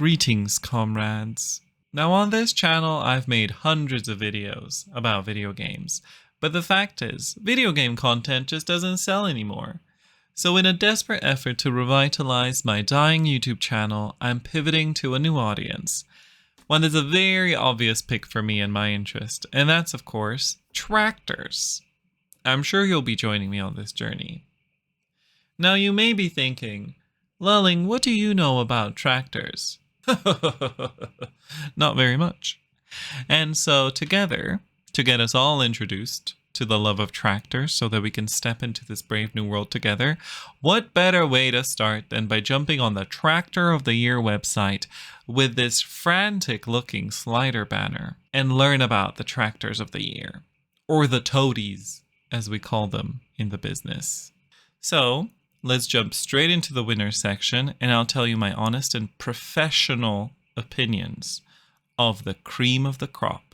Greetings, comrades. Now on this channel, I've made hundreds of videos about video games, but the fact is, video game content just doesn't sell anymore. So in a desperate effort to revitalize my dying YouTube channel, I'm pivoting to a new audience. One that's a very obvious pick for me and my interest, and that's of course, tractors. I'm sure you'll be joining me on this journey. Now you may be thinking, Lulling, what do you know about tractors? Not very much. And so together, to get us all introduced to the love of tractors so that we can step into this brave new world together, what better way to start than by jumping on the Tractor of the Year website with this frantic looking slider banner and learn about the tractors of the year, or the toadies as we call them in the business. So let's jump straight into the winners section and I'll tell you my honest and professional opinions of the cream of the crop.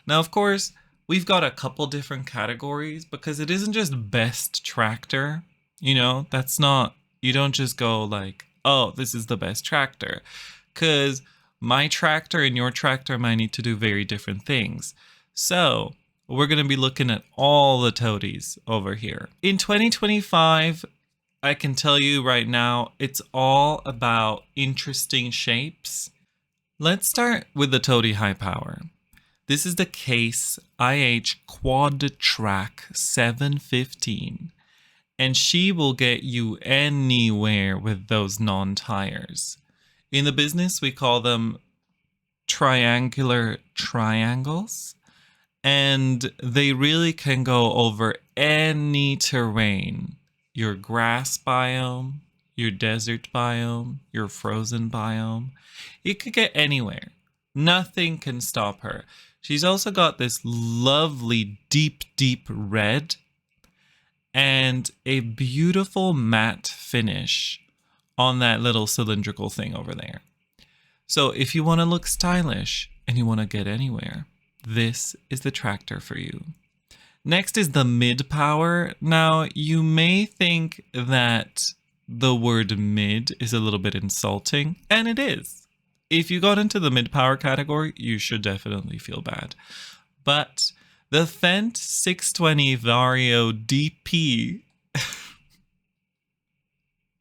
Now, of course, we've got a couple different categories because it isn't just best tractor. You know, that's not, you don't just go like, oh, this is the best tractor. Because my tractor and your tractor might need to do very different things. So we're going to be looking at all the toadies over here. In 2025, I can tell you right now, it's all about interesting shapes. Let's start with the Toady High Power. This is the Case IH Quad Track 715, and she will get you anywhere with those non-tires. In the business, we call them triangular triangles, and they really can go over any terrain. Your grass biome, your desert biome, your frozen biome. It could get anywhere. Nothing can stop her. She's also got this lovely deep, deep red and a beautiful matte finish on that little cylindrical thing over there. So if you want to look stylish and you want to get anywhere, this is the tractor for you. Next is the mid power. Now, you may think that the word mid is a little bit insulting, and it is. If you got into the mid power category, you should definitely feel bad. But the Fendt 620 Vario DP,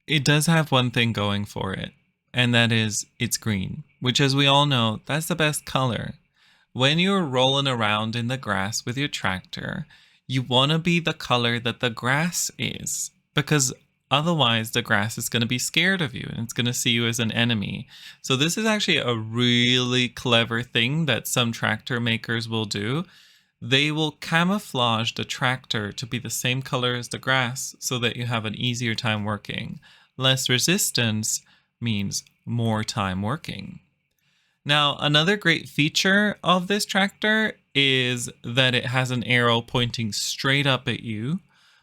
it does have one thing going for it, and that is it's green, which, as we all know, that's the best color. When you're rolling around in the grass with your tractor, you want to be the color that the grass is, because otherwise the grass is going to be scared of you and it's going to see you as an enemy. So this is actually a really clever thing that some tractor makers will do. They will camouflage the tractor to be the same color as the grass so that you have an easier time working. Less resistance means more time working. Now, another great feature of this tractor is that it has an arrow pointing straight up at you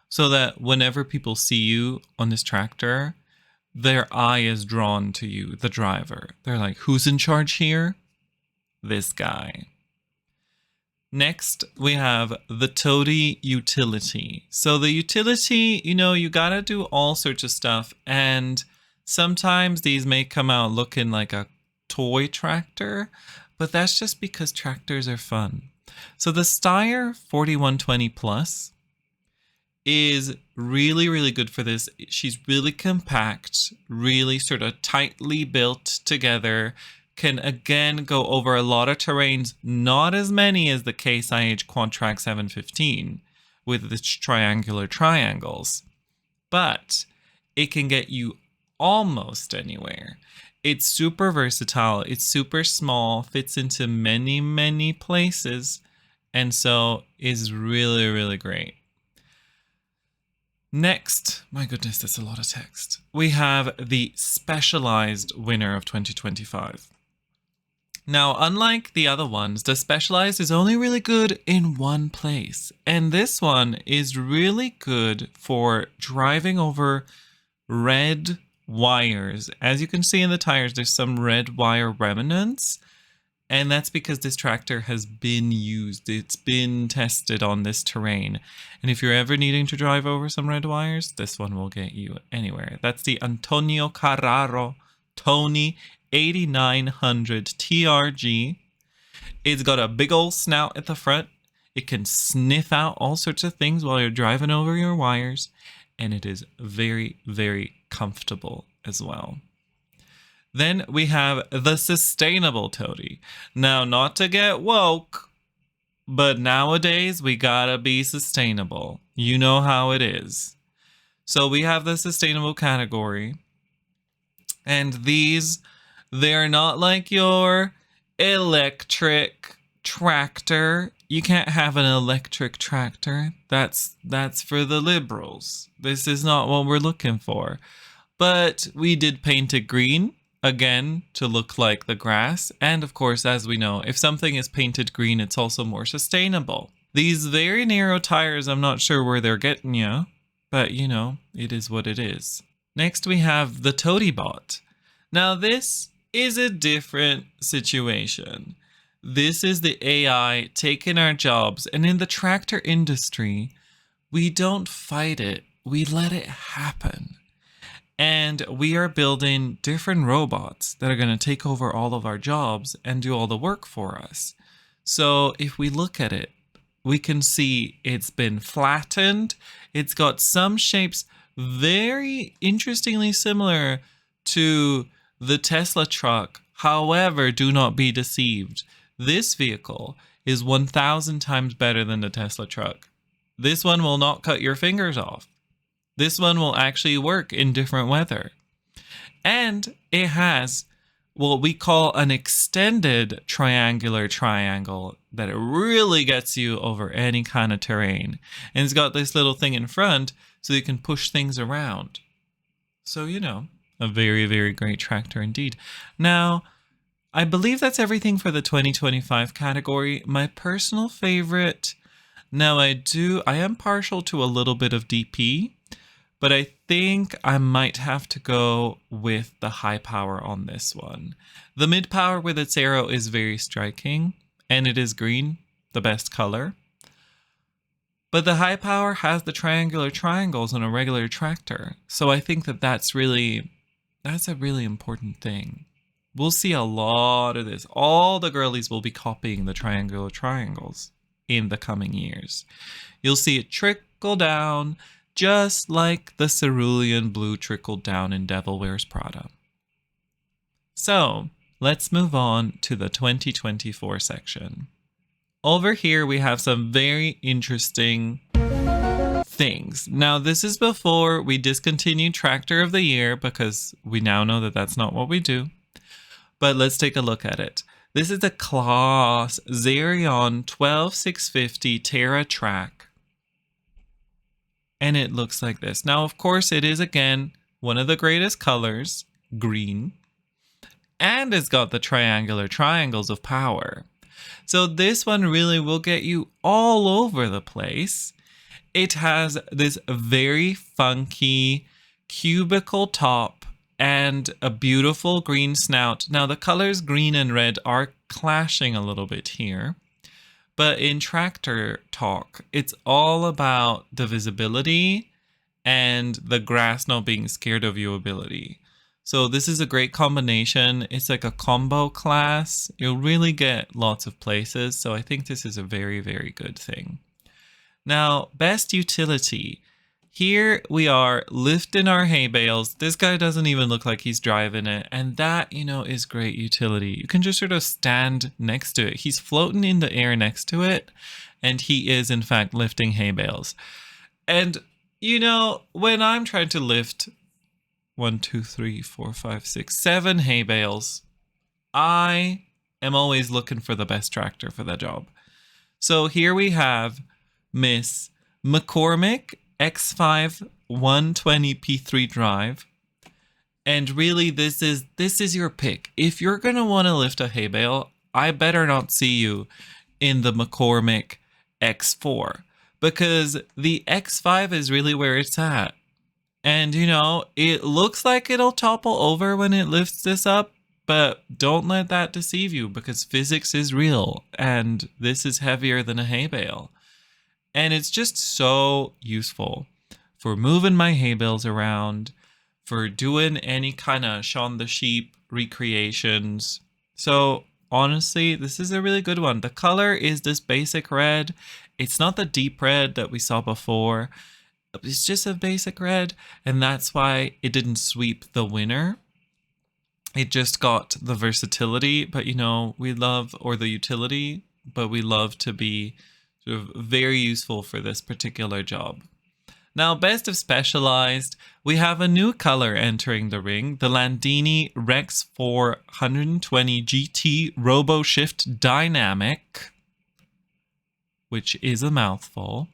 so that whenever people see you on this tractor, their eye is drawn to you, the driver. They're like, who's in charge here? This guy. Next, we have the Toady Utility. So the utility, you know, you gotta do all sorts of stuff, and sometimes these may come out looking like a toy tractor, but that's just because tractors are fun. So the Steyr 4120 Plus is really, really good for this. She's really compact, really sort of tightly built together, can again go over a lot of terrains, not as many as the Case IH Quad Track 715 with its triangular triangles, but it can get you almost anywhere. It's super versatile, it's super small, fits into many, many places, and so is really, really great. Next, my goodness, that's a lot of text. We have the Specialized winner of 2025. Now, unlike the other ones, the Specialized is only really good in one place, and this one is really good for driving over red wires. As you can see in the tires, there's some red wire remnants, and that's because this tractor has been used. It's been tested on this terrain, and if you're ever needing to drive over some red wires, this one will get you anywhere. That's the Antonio Carraro Tony 8900 TRG. It's got a big old snout at the front. It can sniff out all sorts of things while you're driving over your wires. And it is very, very comfortable as well. Then we have the sustainable toady. Now, not to get woke, but nowadays we gotta be sustainable. You know how it is. So we have the sustainable category. And these, they're not like your electric tractor. You can't have an electric tractor. That's for the liberals. This is not what we're looking for. But we did paint it green, again, to look like the grass. And of course, as we know, if something is painted green, it's also more sustainable. These very narrow tires, I'm not sure where they're getting you, but you know, it is what it is. Next, we have the ToadyBot. Now, this is a different situation. This is the AI taking our jobs, and in the tractor industry, we don't fight it, we let it happen. And we are building different robots that are going to take over all of our jobs and do all the work for us. So if we look at it, we can see it's been flattened. It's got some shapes very interestingly similar to the Tesla truck. However, do not be deceived. This vehicle is 1,000 times better than the Tesla truck. This one will not cut your fingers off. This one will actually work in different weather. And it has what we call an extended triangular triangle that it really gets you over any kind of terrain. And it's got this little thing in front so you can push things around. So, you know, a very, very great tractor indeed. Now, I believe that's everything for the 2025 category. My personal favorite, now I am partial to a little bit of DP, but I think I might have to go with the high power on this one. The mid power with its arrow is very striking, and it is green, the best color. But the high power has the triangular triangles on a regular tractor. So I think that's a really important thing. We'll see a lot of this. All the girlies will be copying the triangular triangles in the coming years. You'll see it trickle down, just like the cerulean blue trickled down in Devil Wears Prada. So, let's move on to the 2024 section. Over here, we have some very interesting things. Now, this is before we discontinued Tractor of the Year, because we now know that that's not what we do. But let's take a look at it. This is a Claas Xerion 12650 Terra Track. And it looks like this. Now, of course, it is, again, one of the greatest colors, green. And it's got the triangular triangles of power. So this one really will get you all over the place. It has this very funky cubical top and a beautiful green snout. Now, the colors green and red are clashing a little bit here. But in tractor talk, it's all about the visibility and the grass not being scared of you ability. So this is a great combination. It's like a combo class. You'll really get lots of places. So I think this is a very, very good thing. Now, best utility. Here we are lifting our hay bales. This guy doesn't even look like he's driving it. And that, you know, is great utility. You can just sort of stand next to it. He's floating in the air next to it. And he is, in fact, lifting hay bales. And, you know, when I'm trying to lift 1, 2, 3, 4, 5, 6, 7 hay bales, I am always looking for the best tractor for the job. So here we have Miss McCormick X5 120 P3 drive. And really, this is your pick. If you're going to want to lift a hay bale, I better not see you in the McCormick X4, because the X5 is really where it's at. And, you know, it looks like it'll topple over when it lifts this up, but don't let that deceive you, because physics is real and this is heavier than a hay bale. And it's just so useful for moving my hay bales around, for doing any kind of Shaun the Sheep recreations. So honestly, this is a really good one. The color is this basic red. It's not the deep red that we saw before. It's just a basic red, and that's why it didn't sweep the winner. It just got the versatility, but we love, or the utility, but we love to be sort of very useful for this particular job. Now, best of specialized, we have a new color entering the ring, the Landini Rex 420 GT Robo Shift Dynamic, which is a mouthful.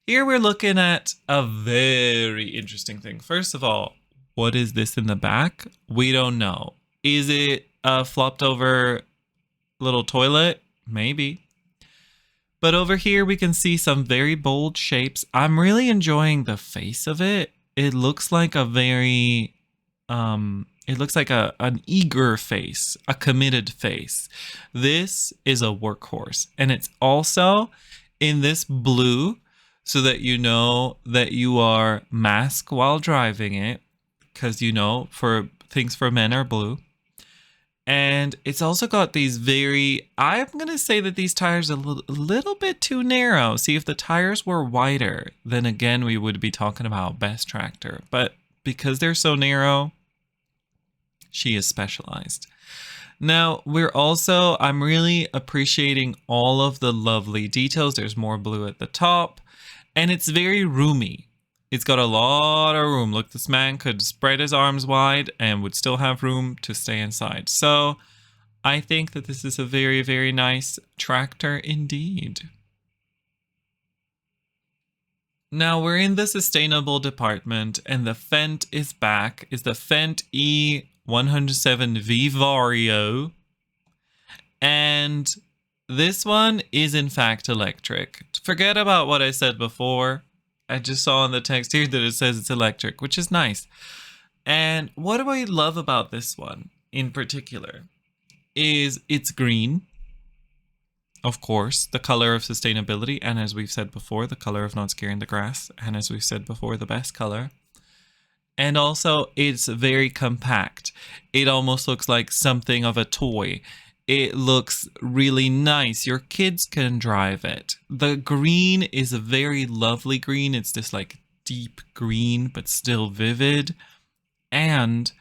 Here we're looking at a very interesting thing. First of all, what is this in the back? We don't know. Is it a flopped over little toilet? Maybe. But over here we can see some very bold shapes. I'm really enjoying the face of it. It looks like a very, it looks like an eager face, a committed face. This is a workhorse, and it's also in this blue so that you know that you are masked while driving it, because for things for men are blue. And it's also got these I'm going to say that these tires are a little bit too narrow. See, if the tires were wider, then again, we would be talking about best tractor. But because they're so narrow, she is specialized. Now, I'm really appreciating all of the lovely details. There's more blue at the top, and it's very roomy. It's got a lot of room. Look, this man could spread his arms wide and would still have room to stay inside. So I think that this is a very, very nice tractor indeed. Now we're in the sustainable department, and the Fendt is back. It's the Fendt E107V Vario. And this one is in fact electric. Forget about what I said before. I just saw in the text here that it says it's electric, which is nice. And what do I love about this one in particular is it's green. Of course, the color of sustainability. And as we've said before, the color of not scaring the grass. And as we've said before, the best color. And also, it's very compact. It almost looks like something of a toy. It looks really nice. Your kids can drive it. The green is a very lovely green. It's this like deep green, but still vivid. And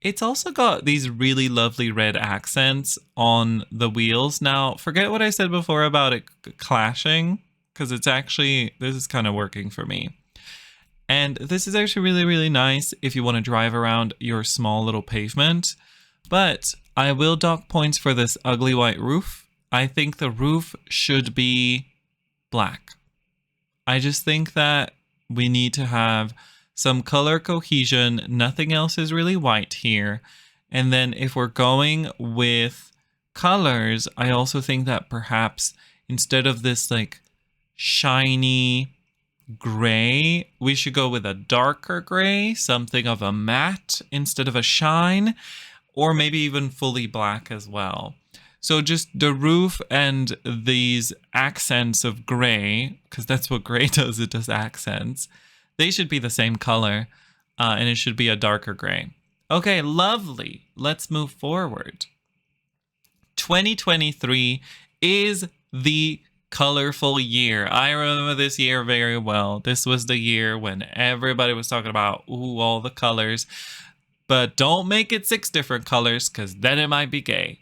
it's also got these really lovely red accents on the wheels. Now, forget what I said before about it clashing, because this is kind of working for me. And this is actually really, really nice if you want to drive around your small little pavement. But I will dock points for this ugly white roof. I think the roof should be black. I just think that we need to have some color cohesion. Nothing else is really white here. And then if we're going with colors, I also think that perhaps instead of this like shiny gray, we should go with a darker gray, something of a matte instead of a shine. Or maybe even fully black as well. So just the roof and these accents of gray, because that's what gray does, it does accents. They should be the same color, and it should be a darker gray. Okay, lovely. Let's move forward. 2023 is the colorful year. I remember this year very well. This was the year when everybody was talking about, all the colors. But don't make it 6 different colors, because then it might be gay.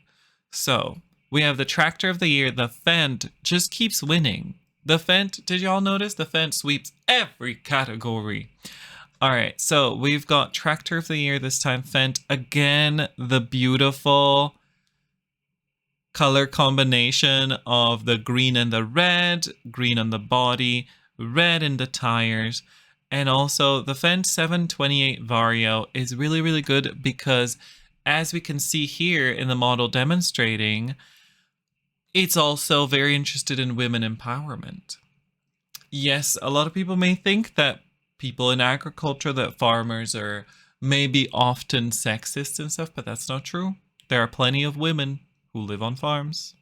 So, we have the tractor of the year. The Fendt just keeps winning. The Fendt, did y'all notice? The Fendt sweeps every category. All right, so we've got tractor of the year this time. Fendt, again, the beautiful color combination of the green and the red, green on the body, red in the tires. And also the Fendt 728 Vario is really, really good because as we can see here in the model demonstrating, it's also very interested in women empowerment. Yes, a lot of people may think that people in agriculture, that farmers are maybe often sexist and stuff, but that's not true. There are plenty of women who live on farms.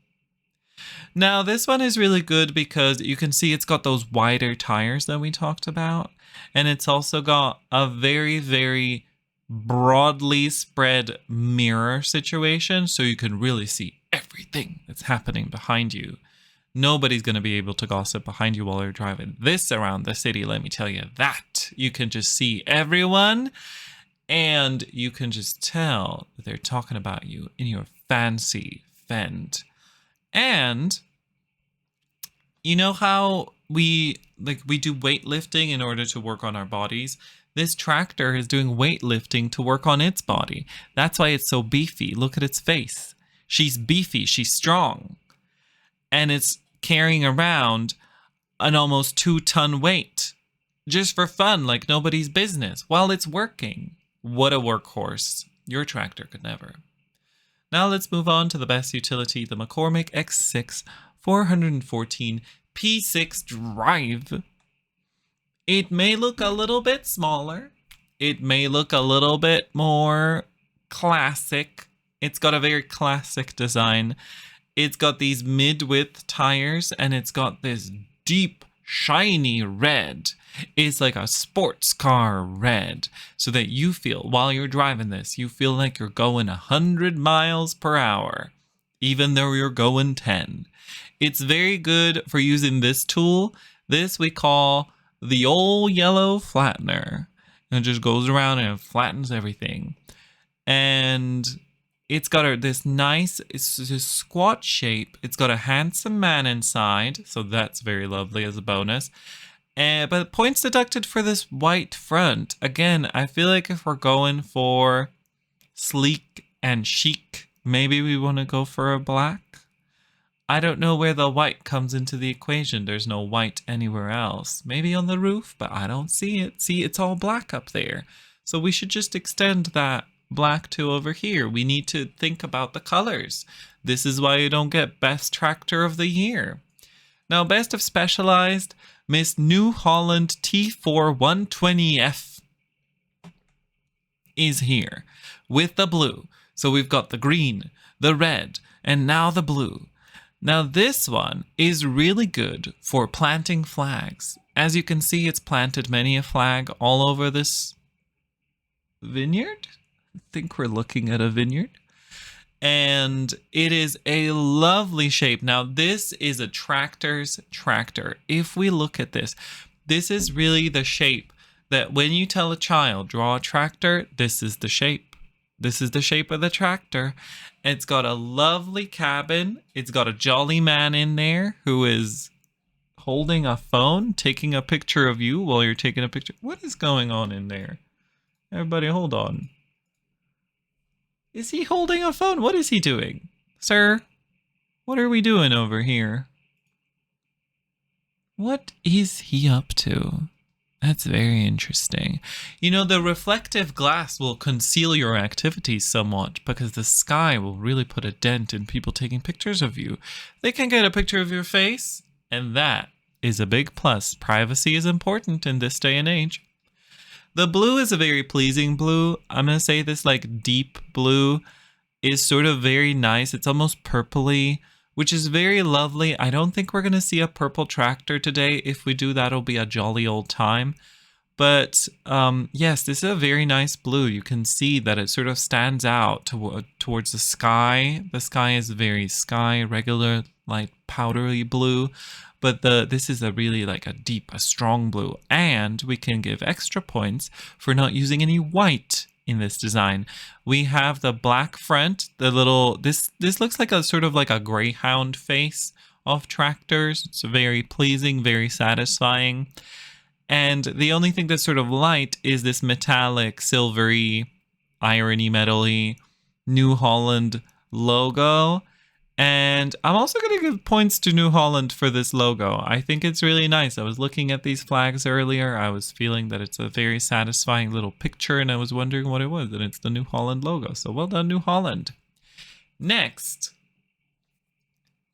Now, this one is really good because you can see it's got those wider tires that we talked about. And it's also got a very, very broadly spread mirror situation so you can really see everything that's happening behind you. Nobody's going to be able to gossip behind you while you're driving this around the city, let me tell you that. You can just see everyone, and you can just tell that they're talking about you in your fancy Fend. And you know how we do weightlifting in order to work on our bodies? This tractor is doing weightlifting to work on its body. That's why it's so beefy. Look at its face. She's beefy, she's strong. And it's carrying around an almost 2-ton weight just for fun, like nobody's business, while it's working. What a workhorse. Your tractor could never. Now let's move on to the best utility, the McCormick X6 414 P6 drive. It may look a little bit smaller. It may look a little bit more classic. It's got a very classic design. It's got these mid-width tires, and it's got this deep, shiny red. It's like a sports car red, so that you feel, while you're driving this, you feel like you're going 100 miles per hour, even though you're going 10. It's very good for using this tool. This we call the old yellow flattener. And it just goes around and flattens everything. And it's got this nice, it's a squat shape. It's got a handsome man inside, so that's very lovely as a bonus. But points deducted for this white front. Again, I feel like if we're going for sleek and chic, maybe we want to go for a black. I don't know where the white comes into the equation. There's no white anywhere else. Maybe on the roof, but I don't see it. See, it's all black up there. So we should just extend that black to over here. We need to think about the colors. This is why you don't get Best Tractor of the Year. Now, Best of Specialized, Miss New Holland T4 120F is here with the blue. So we've got the green, the red, and now the blue. Now this one is really good for planting flags. As you can see, it's planted many a flag all over this vineyard. I think we're looking at a vineyard. And it is a lovely shape. Now this is a tractor's tractor. If we look at this, this is really the shape that when you tell a child, draw a tractor, this is the shape. This is the shape of the tractor. It's got a lovely cabin. It's got a jolly man in there who is holding a phone, taking a picture of you while you're taking a picture. What is going on in there? Everybody, hold on. Is he holding a phone? What is he doing? Sir, what are we doing over here? What is he up to? That's very interesting. You know, the reflective glass will conceal your activities somewhat because the sky will really put a dent in people taking pictures of you. They can get a picture of your face, and that is a big plus. Privacy is important in this day and age. The blue is a very pleasing blue. I'm going to say this like deep blue is sort of very nice. It's almost purpley, which is very lovely. I don't think we're going to see a purple tractor today. If we do, that'll be a jolly old time. But yes, this is a very nice blue. You can see that it sort of stands out towards the sky. The sky is very regular, light powdery blue. But this is a really like a deep, a strong blue. And we can give extra points for not using any white in this design. We have the black front, the little, this looks like a sort of like a greyhound face of tractors. It's very pleasing, very satisfying. And the only thing that's sort of light is this metallic, silvery, irony metal-y New Holland logo. And I'm also going to give points to New Holland for this logo. I think it's really nice. I was looking at these flags earlier. I was feeling that it's a very satisfying little picture, and I was wondering what it was, and it's the New Holland logo. So well done, New Holland. Next,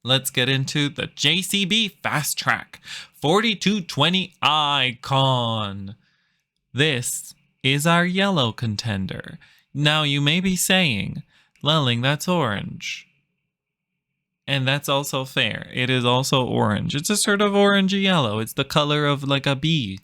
let's get into the JCB Fast Track 4220 Icon. This is our yellow contender. Now you may be saying, Lelling, that's orange. And that's also fair. It is also orange. It's a sort of orangey yellow. It's the color of like a bee.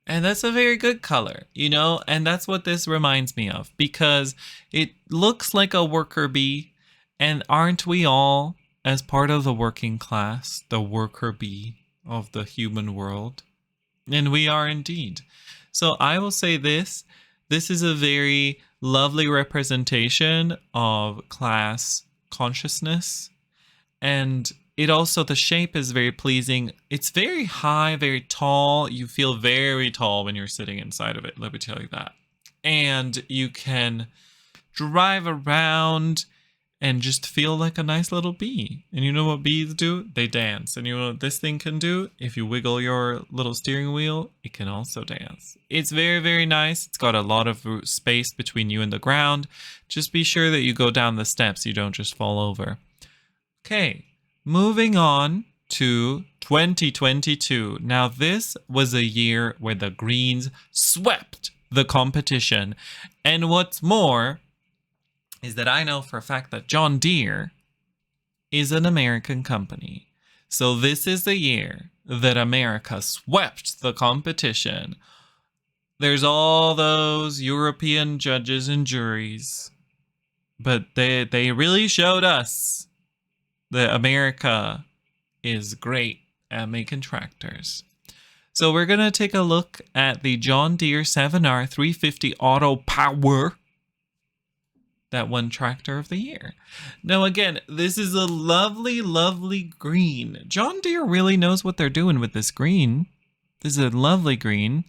And that's a very good color, you know? And that's what this reminds me of because it looks like a worker bee. And aren't we all, as part of the working class, the worker bee of the human world? And we are indeed. So I will say this. This is a very lovely representation of class consciousness. And it also, the shape is very pleasing. It's very high, very tall. You feel very tall when you're sitting inside of it. Let me tell you that. And you can drive around and just feel like a nice little bee. And you know what bees do? They dance. And you know what this thing can do? If you wiggle your little steering wheel, it can also dance. It's very, very nice. It's got a lot of space between you and the ground. Just be sure that you go down the steps. You don't just fall over. Okay, moving on to 2022. Now, this was a year where the Greens swept the competition. And what's more is that I know for a fact that John Deere is an American company. So this is the year that America swept the competition. There's all those European judges and juries, but they really showed us that America is great at making tractors. So we're going to take a look at the John Deere 7R 350 Auto Power that won Tractor of the Year. Now, again, this is a lovely, lovely green. John Deere really knows what they're doing with this green. This is a lovely green.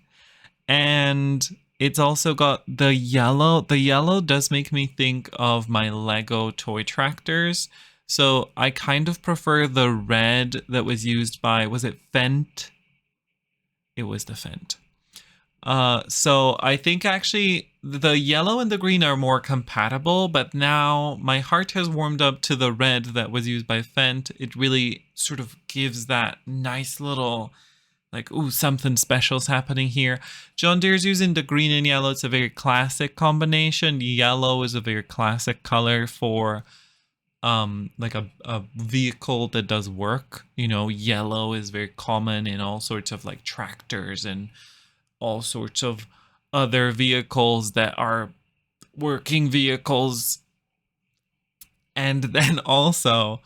And it's also got the yellow. The yellow does make me think of my Lego toy tractors. So I kind of prefer the red that was used by, was it Fendt? It was the Fendt. So I think actually the yellow and the green are more compatible, but now my heart has warmed up to the red that was used by Fendt. It really sort of gives that nice little, like, ooh, something special's happening here. John Deere's using the green and yellow. It's a very classic combination. Yellow is a very classic color for like a vehicle that does work. You know, yellow is very common in all sorts of like tractors and all sorts of other vehicles that are working vehicles. And then also,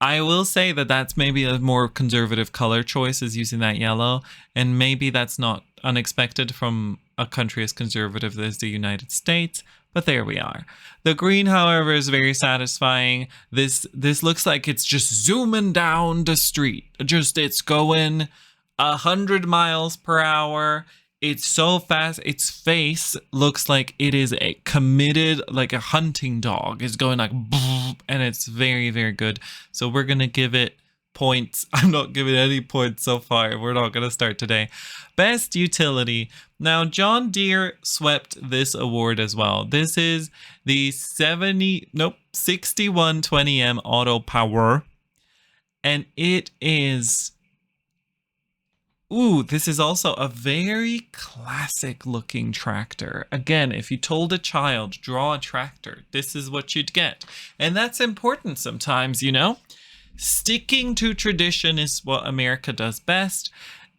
I will say that that's maybe a more conservative color choice, is using that yellow. And maybe that's not unexpected from a country as conservative as the United States. But there we are. The green, however, is very satisfying. This looks like it's just zooming down the street. It's going 100 miles per hour. It's so fast. Its face looks like it is a committed, like a hunting dog. It's going like, and it's very, very good. So we're going to give it points. I'm not giving any points so far. We're not going to start today. Best utility. Now, John Deere swept this award as well. This is the 6120M Auto Power. And it is, ooh, this is also a very classic looking tractor. Again, if you told a child, draw a tractor, this is what you'd get. And that's important sometimes, you know? Sticking to tradition is what America does best.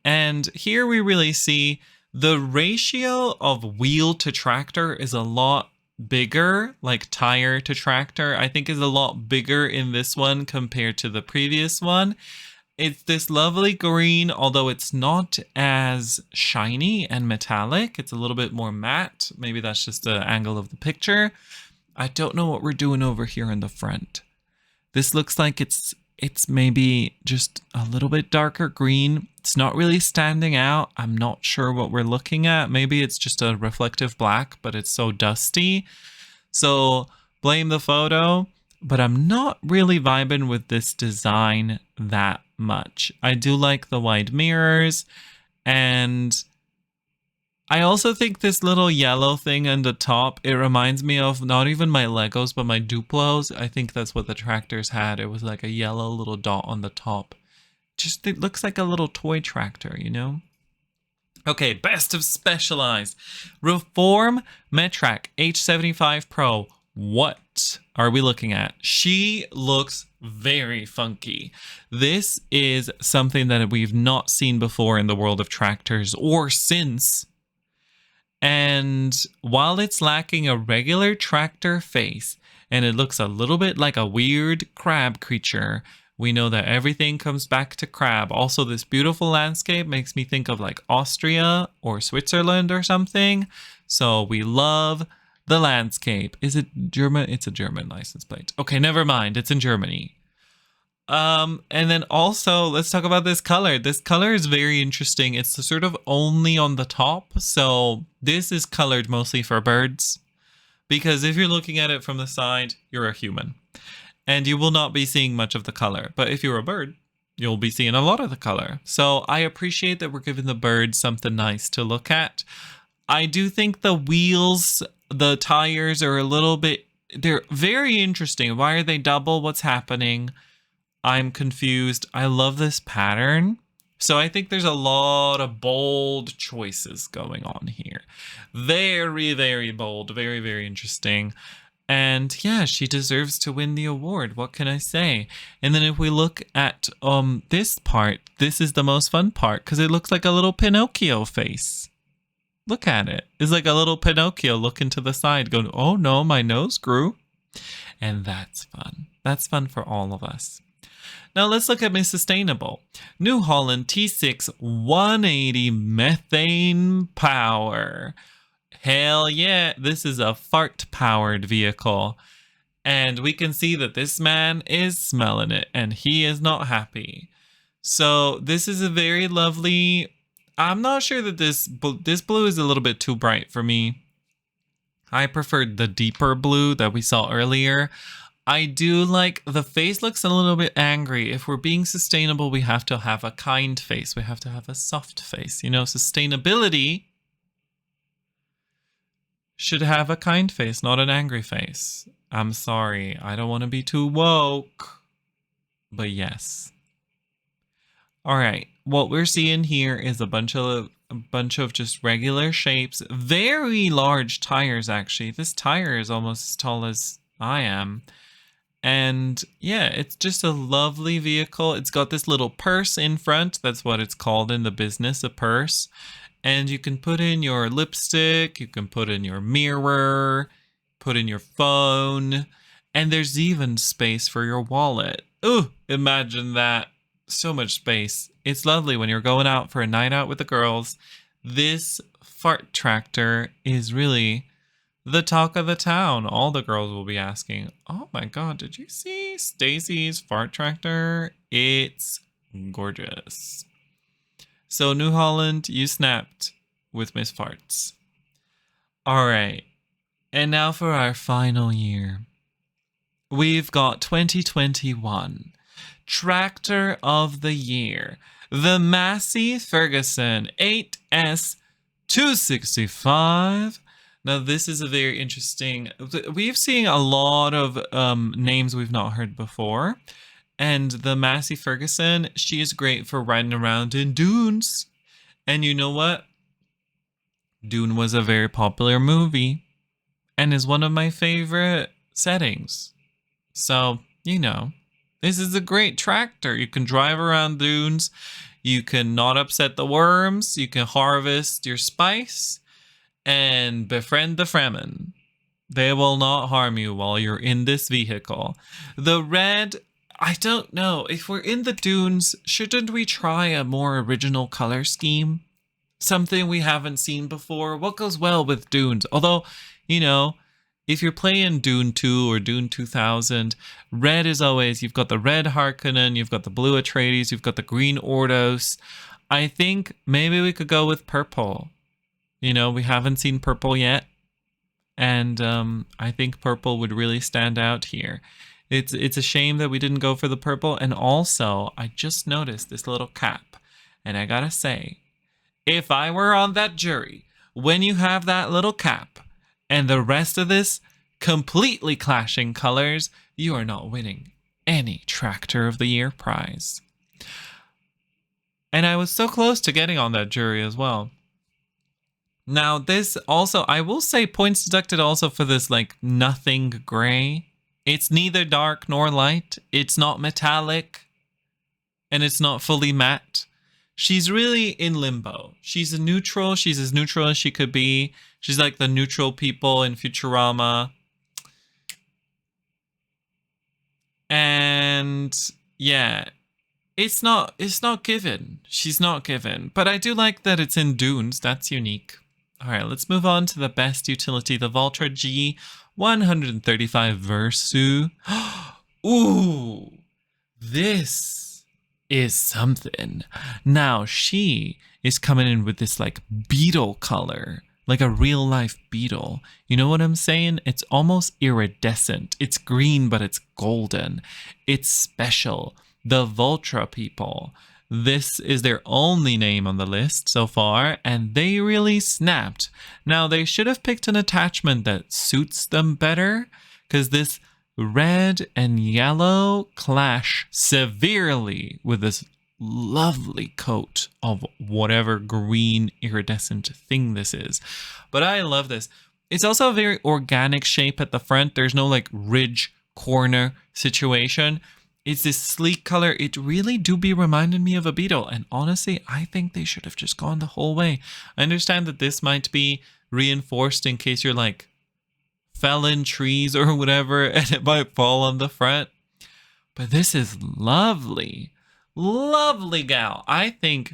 And here we really see the ratio of wheel to tractor is a lot bigger, like tire to tractor, I think is a lot bigger in this one compared to the previous one. It's this lovely green, although it's not as shiny and metallic. It's a little bit more matte. Maybe that's just the angle of the picture. I don't know what we're doing over here in the front. This looks like it's maybe just a little bit darker green. It's not really standing out. I'm not sure what we're looking at. Maybe it's just a reflective black, but it's so dusty. So blame the photo, but I'm not really vibing with this design that much. I do like the wide mirrors, and I also think this little yellow thing on the top, it reminds me of not even my Legos, but my Duplos. I think that's what the tractors had. It was like a yellow little dot on the top. Just, it looks like a little toy tractor, you know? Okay, best of specialized. Reform Metrac H75 Pro. What are we looking at? She looks very funky. This is something that we've not seen before in the world of tractors or since. And while it's lacking a regular tractor face and it looks a little bit like a weird crab creature, we know that everything comes back to crab. Also, this beautiful landscape makes me think of like Austria or Switzerland or something. So we love the landscape. Is it German? It's a German license plate. Okay, never mind. It's in Germany. And then also let's talk about this color. This color is very interesting. It's sort of only on the top. So this is colored mostly for birds, because if you're looking at it from the side, you're a human and you will not be seeing much of the color. But if you're a bird, you'll be seeing a lot of the color. So I appreciate that we're giving the birds something nice to look at. I do think the wheels, the tires are a little bit, they're very interesting. Why are they double? What's happening? I'm confused. I love this pattern. So I think there's a lot of bold choices going on here. Very, very bold. Very, very interesting. And yeah, she deserves to win the award. What can I say? And then if we look at this part, this is the most fun part because it looks like a little Pinocchio face. Look at it. It's like a little Pinocchio looking to the side going, oh no, my nose grew. And that's fun. That's fun for all of us. Now let's look at Miss Sustainable. New Holland T6 180 methane power. Hell yeah, this is a fart-powered vehicle. And we can see that this man is smelling it and he is not happy. So this is a very lovely... I'm not sure that this blue is a little bit too bright for me. I preferred the deeper blue that we saw earlier. I do like the face looks a little bit angry. If we're being sustainable, we have to have a kind face. We have to have a soft face. You know, sustainability should have a kind face, not an angry face. I'm sorry. I don't want to be too woke. But yes. All right. What we're seeing here is a bunch of just regular shapes. Very large tires, actually. This tire is almost as tall as I am. And yeah, it's just a lovely vehicle. It's got this little purse in front. That's what it's called in the business, a purse. And you can put in your lipstick, you can put in your mirror, put in your phone, and there's even space for your wallet. Ooh, imagine that. So much space. It's lovely when you're going out for a night out with the girls. This fart tractor is really the talk of the town. All the girls will be asking, oh my god, did you see Stacy's fart tractor? It's gorgeous. So New Holland, you snapped with Miss Farts. All right. And now for our final year. We've got 2021. Tractor of the Year. The Massey Ferguson 8S265. Now this is a very interesting... We've seen a lot of names we've not heard before. And the Massey Ferguson, she is great for riding around in dunes. And you know what? Dune was a very popular movie and is one of my favorite settings. So, you know, this is a great tractor. You can drive around dunes. You can not upset the worms. You can harvest your spice and befriend the Fremen. They will not harm you while you're in this vehicle. The red... I don't know. If we're in the dunes, shouldn't we try a more original color scheme? Something we haven't seen before? What goes well with dunes? Although, you know, if you're playing Dune 2 or Dune 2000, red is always, you've got the red Harkonnen, you've got the blue Atreides, you've got the green Ordos. I think maybe we could go with purple. You know, we haven't seen purple yet. And I think purple would really stand out here. It's a shame that we didn't go for the purple. And also, I just noticed this little cap. And I gotta say, if I were on that jury, when you have that little cap and the rest of this completely clashing colors, you are not winning any Tractor of the Year prize. And I was so close to getting on that jury as well. Now, this also, I will say points deducted also for this like nothing gray. It's neither dark nor light. It's not metallic and it's not fully matte. She's really in limbo. She's a neutral. She's as neutral as she could be. She's like the neutral people in Futurama. And yeah, it's not given. She's not given. But I do like that it's in Dunes. That's unique. All right, let's move on to the best utility, the Voltra G135 Versu. Ooh, this is something. Now, she is coming in with this like beetle color, like a real life beetle. You know what I'm saying? It's almost iridescent. It's green, but it's golden. It's special. The Voltra people. This is their only name on the list so far, and they really snapped. Now, they should have picked an attachment that suits them better, because this red and yellow clash severely with this lovely coat of whatever green iridescent thing this is. But I love this. It's also a very organic shape at the front. There's no like ridge corner situation. It's this sleek color. It really do be reminding me of a beetle. And honestly, I think they should have just gone the whole way. I understand that this might be reinforced in case you're like felling trees or whatever and it might fall on the front. But this is lovely. Lovely gal. I think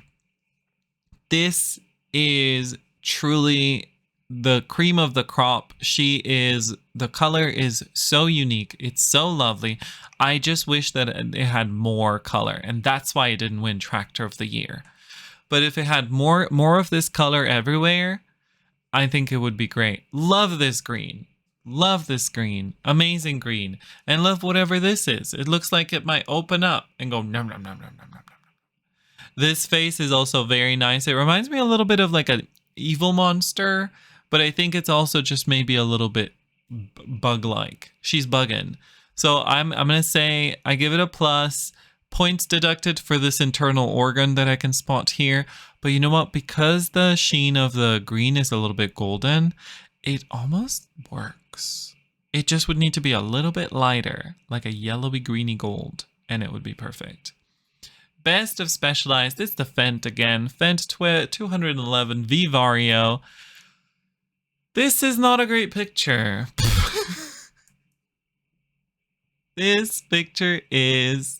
this is truly the cream of the crop. The color is so unique. It's so lovely. I just wish that it had more color, and that's why it didn't win Tractor of the Year. But if it had more of this color everywhere, I think it would be great. Love this green. Love this green. Amazing green. And love whatever this is. It looks like it might open up and go nom nom nom nom nom nom nom. This face is also very nice. It reminds me a little bit of like an evil monster, but I think it's also just maybe a little bit bug-like. She's bugging. So I'm going to say I give it a plus. Points deducted for this internal organ that I can spot here. But you know what? Because the sheen of the green is a little bit golden, it almost works. It just would need to be a little bit lighter, like a yellowy greeny gold, and it would be perfect. Best of Specialized, it's the Fendt again. Fendt 211 Vivario. This is not a great picture. This picture is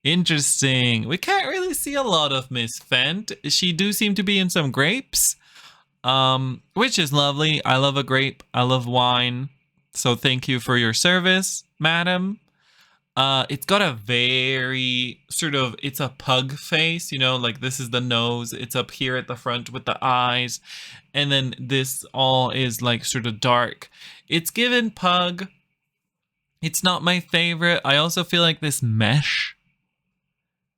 interesting. We can't really see a lot of Miss Fendt. She do seem to be in some grapes, which is lovely. I love a grape. I love wine. So thank you for your service, madam. It's got a very sort of, it's a pug face, you know, like this is the nose. It's up here at the front with the eyes. And then this all is like sort of dark. It's given pug. It's not my favorite. I also feel like this mesh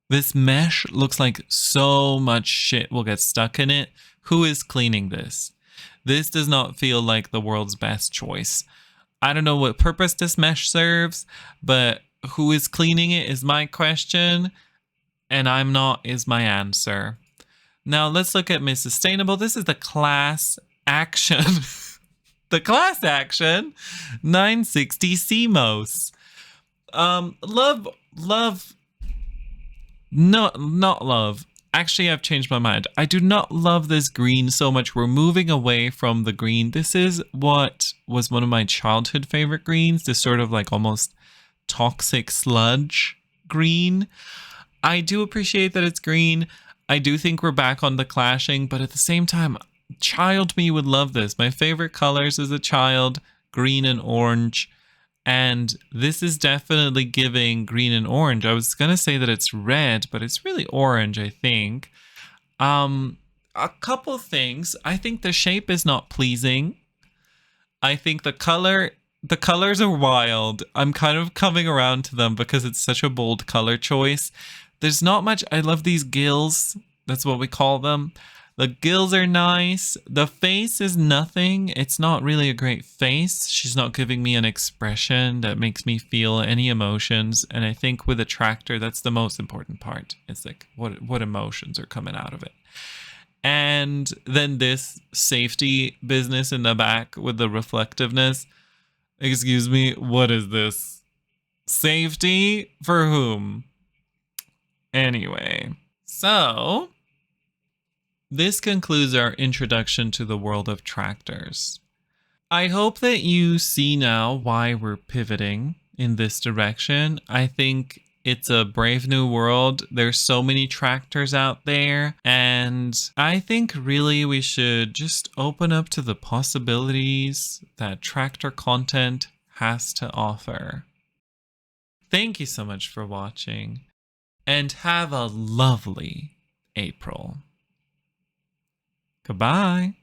looks like so much shit will get stuck in it. Who is cleaning this? This does not feel like the world's best choice. I don't know what purpose this mesh serves, but who is cleaning it is my question, and I'm not is my answer. Now let's look at Miss Sustainable. This is the Class Action. The Class Action 960 CMOS. Not love. Actually, I've changed my mind. I do not love this green so much. We're moving away from the green. This is what was one of my childhood favorite greens. This sort of like almost toxic sludge green. I do appreciate that it's green. I do think we're back on the clashing, but at the same time, child me would love this. My favorite colors as a child, green and orange. And this is definitely giving green and orange. I was going to say that it's red, but it's really orange, I think. A couple things. I think the shape is not pleasing. I think the colors are wild. I'm kind of coming around to them because it's such a bold color choice. There's not much. I love these gills. That's what we call them. The gills are nice. The face is nothing. It's not really a great face. She's not giving me an expression that makes me feel any emotions. And I think with a tractor, that's the most important part. It's like what emotions are coming out of it. And then this safety business in the back with the reflectiveness. Excuse me, what is this? Safety for whom? Anyway, so this concludes our introduction to the world of tractors. I hope that you see now why we're pivoting in this direction. I think it's a brave new world. There's so many tractors out there, and I think really we should just open up to the possibilities that tractor content has to offer. Thank you so much for watching, and have a lovely April. Goodbye.